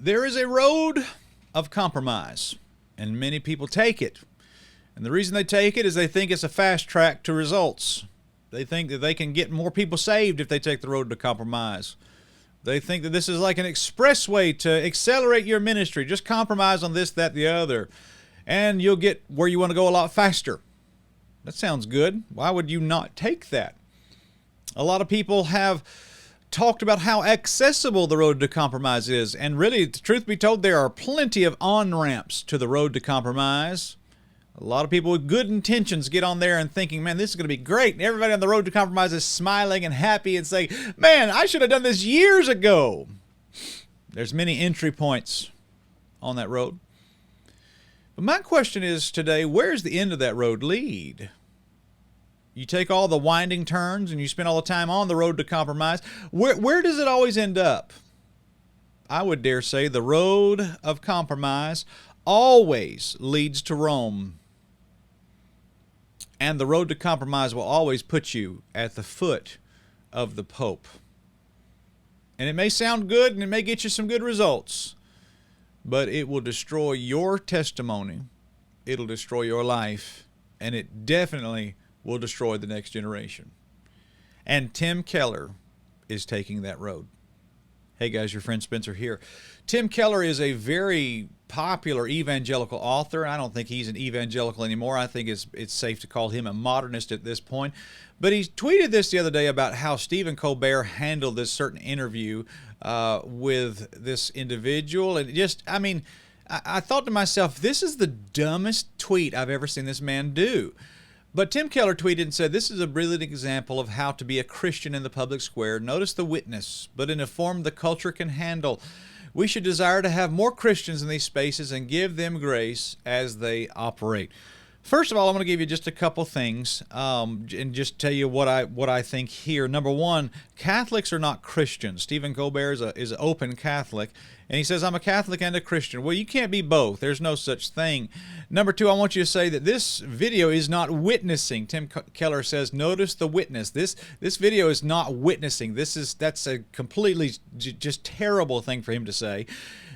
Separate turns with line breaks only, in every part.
There is a road of compromise, and many people take it. And the reason they take it is they think it's a fast track to results. They think that they can get more people saved if they take the road to compromise. They think that this is like an expressway to accelerate your ministry. Just compromise on this, that, the other, and you'll get where you want to go a lot faster. That sounds good. Why would you not take that? A lot of people have talked about how accessible the road to compromise is, and really, the truth be told, there are plenty of on-ramps to the road to compromise. A lot of people with good intentions get on there and thinking, man, this is going to be great. And everybody on the road to compromise is smiling and happy and saying, man, I should have done this years ago. There's many entry points on that road. But my question is today, where's the end of that road lead? You take all the winding turns and you spend all the time on the road to compromise. Where does it always end up? I would dare say the road of compromise always leads to Rome. And the road to compromise will always put you at the foot of the Pope. And it may sound good and it may get you some good results, but it will destroy your testimony. It'll destroy your life, and it definitely will destroy the next generation. And Tim Keller is taking that road. Hey guys, your friend Spencer here. Tim Keller is a very popular evangelical author. I don't think he's an evangelical anymore. I think it's safe to call him a modernist at this point. But he tweeted this the other day about how Stephen Colbert handled this certain interview with this individual. And just, I mean, I thought to myself, this is the dumbest tweet I've ever seen this man do. But Tim Keller tweeted and said, this is a brilliant example of how to be a Christian in the public square. Notice the witness, but in a form the culture can handle. We should desire to have more Christians in these spaces and give them grace as they operate. First of all, I'm going to give you just a couple things and just tell you what I think here. Number one, Catholics are not Christians. Stephen Colbert is an open Catholic, and he says, I'm a Catholic and a Christian. Well, you can't be both. There's no such thing. Number two, I want you to say that this video is not witnessing. Tim Keller says, notice the witness. This video is not witnessing. That's a completely just terrible thing for him to say.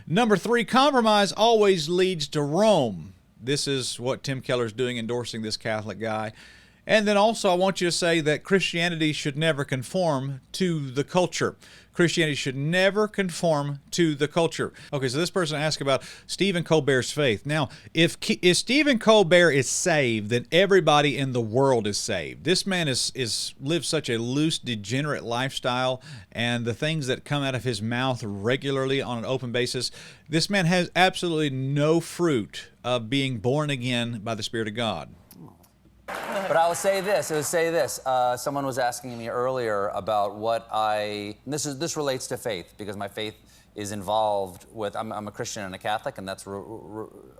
Number three, compromise always leads to Rome. This is what Tim Keller's doing, endorsing this Catholic guy. And then also I want you to say that Christianity should never conform to the culture. Christianity should never conform to the culture. Okay, so this person asked about Stephen Colbert's faith. Now, if Stephen Colbert is saved, then everybody in the world is saved. This man lives such a loose, degenerate lifestyle, and the things that come out of his mouth regularly on an open basis, this man has absolutely no fruit of being born again by the Spirit of God.
But I will say this. Someone was asking me earlier about what this relates to faith, because my faith is involved with, I'm a Christian and a Catholic, and that's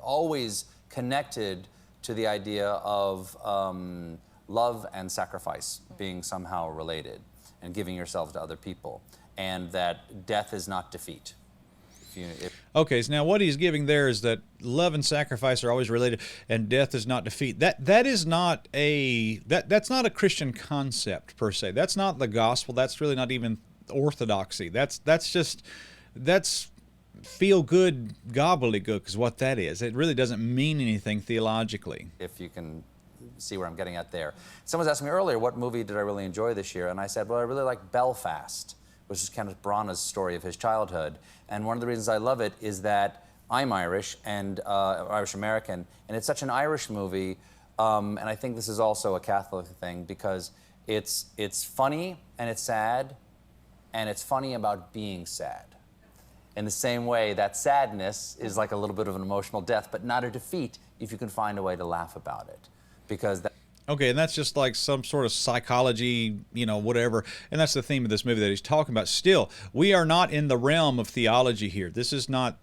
always connected to the idea of love and sacrifice being somehow related, and giving yourself to other people, and that death is not defeat.
Okay, so now what he's giving there is that love and sacrifice are always related, and death is not defeat. That's not a Christian concept per se. That's not the gospel. That's really not even orthodoxy. That's feel good gobbledygook is what that is. It really doesn't mean anything theologically.
If you can see where I'm getting at there. Someone was asking me earlier, what movie did I really enjoy this year? And I said, well, I really like Belfast, which is Kenneth Branagh's story of his childhood. And one of the reasons I love it is that I'm Irish and Irish-American, and it's such an Irish movie, and I think this is also a Catholic thing, because it's funny and it's sad, and it's funny about being sad. In the same way, that sadness is like a little bit of an emotional death, but not a defeat if you can find a way to laugh about it. Because
okay, and that's just like some sort of psychology, whatever. And that's the theme of this movie that he's talking about. Still, we are not in the realm of theology here. This is not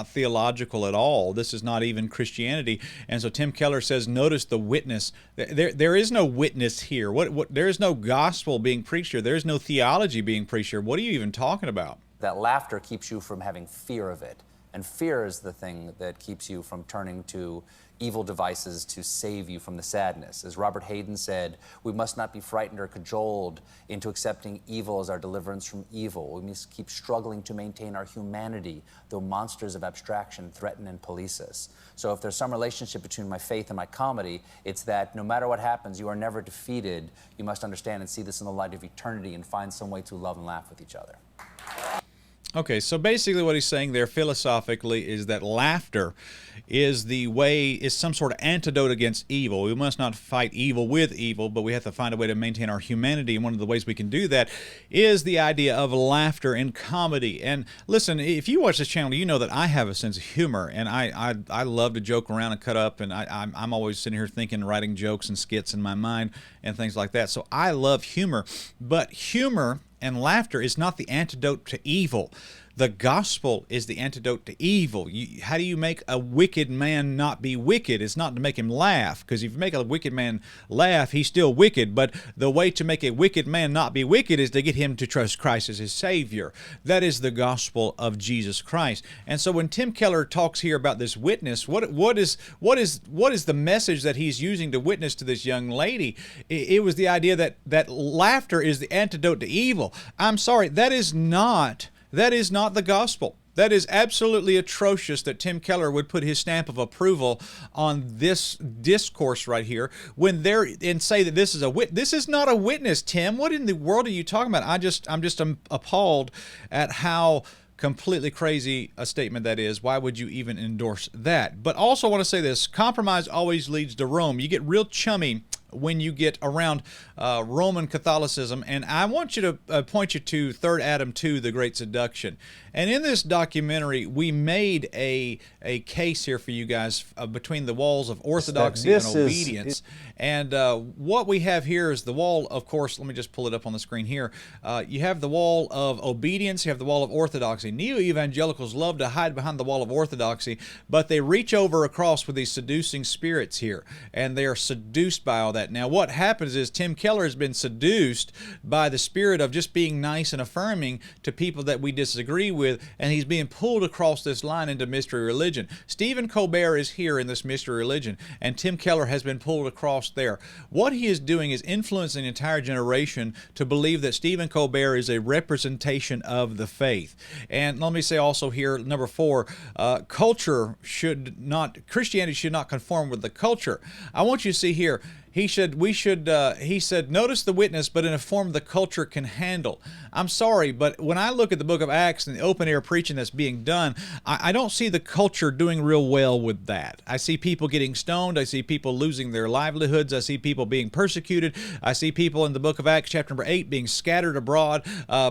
theological at all. This is not even Christianity. And so Tim Keller says, notice the witness. There is no witness here. There is no gospel being preached here. There is no theology being preached here. What are you even talking about?
That laughter keeps you from having fear of it. And fear is the thing that keeps you from turning to evil devices to save you from the sadness. As Robert Hayden said, we must not be frightened or cajoled into accepting evil as our deliverance from evil. We must keep struggling to maintain our humanity, though monsters of abstraction threaten and police us. So if there's some relationship between my faith and my comedy, it's that no matter what happens, you are never defeated. You must understand and see this in the light of eternity and find some way to love and laugh with each other.
Okay, so basically what he's saying there philosophically is that laughter is some sort of antidote against evil. We must not fight evil with evil, but we have to find a way to maintain our humanity. And one of the ways we can do that is the idea of laughter and comedy. And listen, if you watch this channel, you know that I have a sense of humor, and I love to joke around and cut up, and I'm always sitting here thinking, writing jokes and skits in my mind and things like that. So I love humor, but humor and laughter is not the antidote to evil. The gospel is the antidote to evil. How do you make a wicked man not be wicked? It's not to make him laugh, because if you make a wicked man laugh, he's still wicked. But the way to make a wicked man not be wicked is to get him to trust Christ as his Savior. That is the gospel of Jesus Christ. And so when Tim Keller talks here about this witness, what is the message that he's using to witness to this young lady? It was the idea that laughter is the antidote to evil. I'm sorry, that is not the gospel. That is absolutely atrocious that Tim Keller would put his stamp of approval on this discourse right here and say that this is not a witness, Tim. What in the world are you talking about? I'm just appalled at how completely crazy a statement that is. Why would you even endorse that? But also I want to say this: compromise always leads to Rome. You get real chummy when you get around Roman Catholicism. And I want you to point you to 3rd Adam 2, The Great Seduction. And in this documentary, we made a case here for you guys between the walls of orthodoxy and obedience. And what we have here is the wall, of course, let me just pull it up on the screen here. You have the wall of obedience, you have the wall of orthodoxy. Neo-evangelicals love to hide behind the wall of orthodoxy, but they reach over across with these seducing spirits here, and they are seduced by all that. Now, what happens is Tim Keller has been seduced by the spirit of just being nice and affirming to people that we disagree with, and he's being pulled across this line into mystery religion. Stephen Colbert is here in this mystery religion, and Tim Keller has been pulled across there. What he is doing is influencing an entire generation to believe that Stephen Colbert is a representation of the faith. And let me say also here, number 4, Christianity should not conform with the culture. I want you to see here, he said, notice the witness, but in a form the culture can handle. I'm sorry, but when I look at the book of Acts and the open-air preaching that's being done, I don't see the culture doing real well with that. I see people getting stoned. I see people losing their livelihoods. I see people being persecuted. I see people in the book of Acts, chapter number 8, being scattered abroad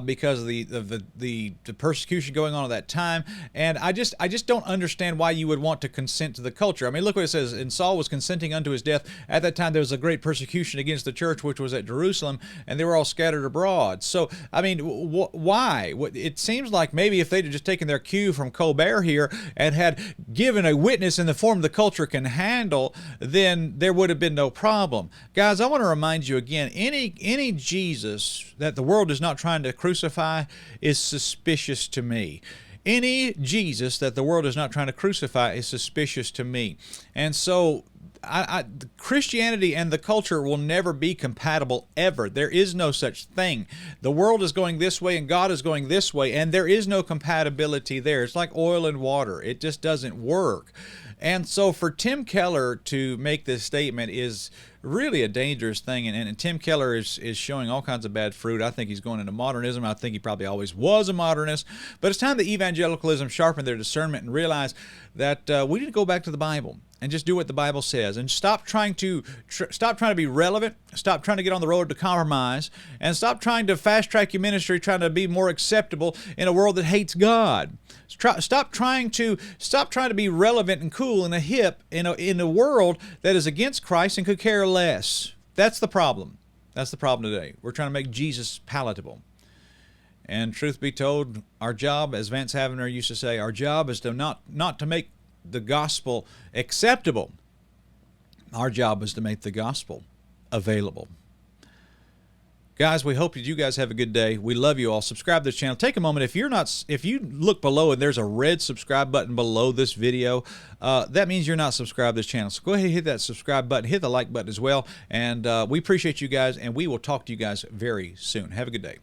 because of the persecution going on at that time. And I just don't understand why you would want to consent to the culture. I mean, look what it says. And Saul was consenting unto his death. At that time, there was a great persecution against the church, which was at Jerusalem, and they were all scattered abroad. So, I mean, why? It seems like maybe if they'd just taken their cue from Colbert here and had given a witness in the form the culture can handle, then there would have been no problem. Guys, I want to remind you again, any Jesus that the world is not trying to crucify is suspicious to me. Any Jesus that the world is not trying to crucify is suspicious to me. And so Christianity and the culture will never be compatible, ever. There is no such thing. The world is going this way and God is going this way, and there is no compatibility there. It's like oil and water. It just doesn't work. And so for Tim Keller to make this statement is really a dangerous thing, and Tim Keller is showing all kinds of bad fruit. I think he's going into modernism. I think he probably always was a modernist. But it's time that evangelicalism sharpen their discernment and realize that we need to go back to the Bible and just do what the Bible says, and stop trying to be relevant, stop trying to get on the road to compromise, and stop trying to fast track your ministry, trying to be more acceptable in a world that hates God. Stop trying to be relevant and cool and hip in a world that is against Christ and could care less. That's the problem. That's the problem today. We're trying to make Jesus palatable. And truth be told, our job, as Vance Havner used to say, our job is to not to make the gospel acceptable. Our job is to make the gospel available. Guys, we hope that you guys have a good day. We love you all. Subscribe to this channel. Take a moment. If you look below and there's a red subscribe button below this video, that means you're not subscribed to this channel. So go ahead and hit that subscribe button. Hit the like button as well. And we appreciate you guys, and we will talk to you guys very soon. Have a good day.